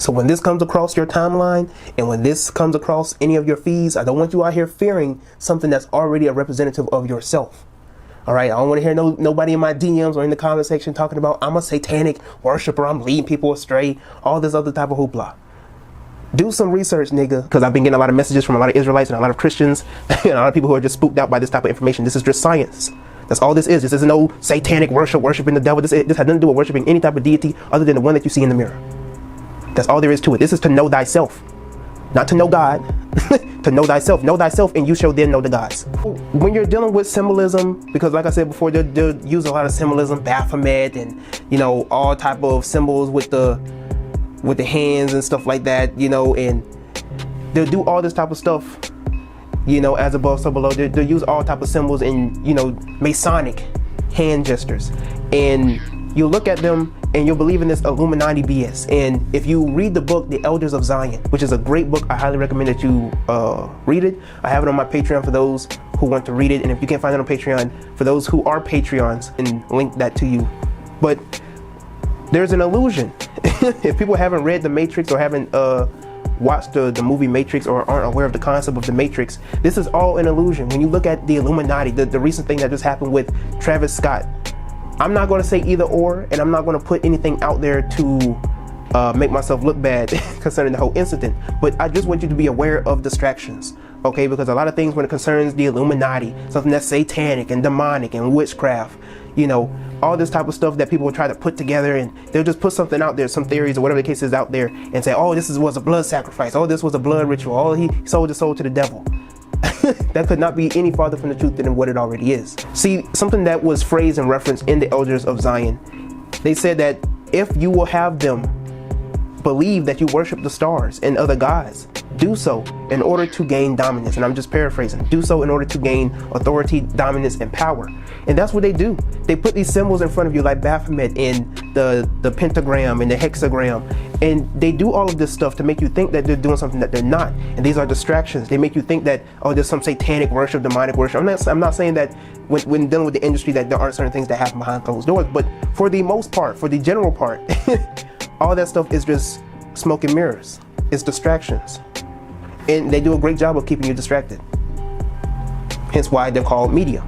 So when this comes across your timeline and when this comes across any of your feeds, I don't want you out here fearing something that's already a representative of yourself. All right, I don't want to hear nobody in my DMs or in the comment section talking about I'm a satanic worshiper, I'm leading people astray, all this other type of hoopla. Do some research, nigga, because I've been getting a lot of messages from a lot of Israelites and a lot of Christians and a lot of people who are just spooked out by this type of information. This is just science. That's all this is. This isn't no satanic worshiping the devil. This has nothing to do with worshiping any type of deity other than the one that you see in the mirror. That's all there is to it. This is to know thyself, not to know God. To know thyself. Know thyself and you shall then know the gods. When you're dealing with symbolism, because like I said before, they'll use a lot of symbolism, Baphomet, and all type of symbols with the hands and stuff like that, and they'll do all this type of stuff, as above so below. They'll use all type of symbols and Masonic hand gestures, and you look at them and you'll believe in this Illuminati BS. And if you read the book The Elders of Zion, which is a great book, I highly recommend that you read it. I have it on my Patreon for those who want to read it, and if you can't find it on Patreon, for those who are Patreons, and link that to you. But there's an illusion. If people haven't read The Matrix or haven't watched the movie Matrix or aren't aware of the concept of The Matrix, this is all an illusion. When you look at the Illuminati, the recent thing that just happened with Travis Scott, I'm not going to say either or, and I'm not going to put anything out there to make myself look bad concerning the whole incident, but I just want you to be aware of distractions, okay? Because a lot of things when it concerns the Illuminati, something that's satanic and demonic and witchcraft, all this type of stuff that people will try to put together, and they'll just put something out there, some theories or whatever the case is out there, and say, oh, was a blood sacrifice, oh, this was a blood ritual, oh, he sold his soul to the devil. That could not be any farther from the truth than what it already is. See, something that was phrased and referenced in the Elders of Zion, they said that if you will have them believe that you worship the stars and other gods, do so in order to gain dominance. And I'm just paraphrasing. Do so in order to gain authority, dominance, and power. And that's what they do. They put these symbols in front of you like Baphomet and the pentagram and the hexagram. And they do all of this stuff to make you think that they're doing something that they're not. And these are distractions. They make you think that, oh, there's some satanic worship, demonic worship. I'm not saying that when dealing with the industry that there aren't certain things that happen behind closed doors. But for the most part, for the general part, all that stuff is just smoke and mirrors. It's distractions. And they do a great job of keeping you distracted. Hence why they're called media.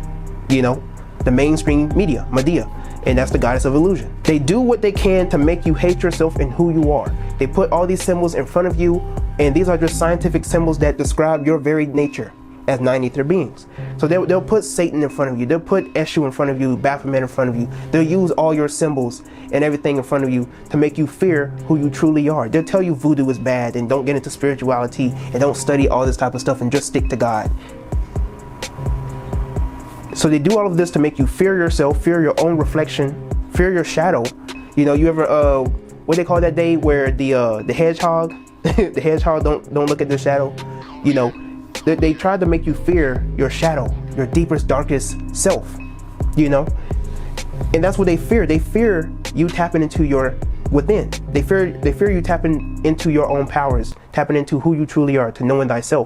The mainstream media, Medea. And that's the goddess of illusion. They do what they can to make you hate yourself and who you are. They put all these symbols in front of you, and these are just scientific symbols that describe your very nature as nine ether beings. So they'll put Satan in front of you, they'll put Eshu in front of you, Baphomet in front of you. They'll use all your symbols and everything in front of you to make you fear who you truly are. They'll tell you voodoo is bad and don't get into spirituality and don't study all this type of stuff and just stick to God. So they do all of this to make you fear yourself, fear your own reflection, fear your shadow. You ever what they call that day where the hedgehog the hedgehog don't look at their shadow? They try to make you fear your shadow, your deepest, darkest self, and that's what they fear. They fear you tapping into your within. They fear you tapping into your own powers, tapping into who you truly are, to knowing thyself.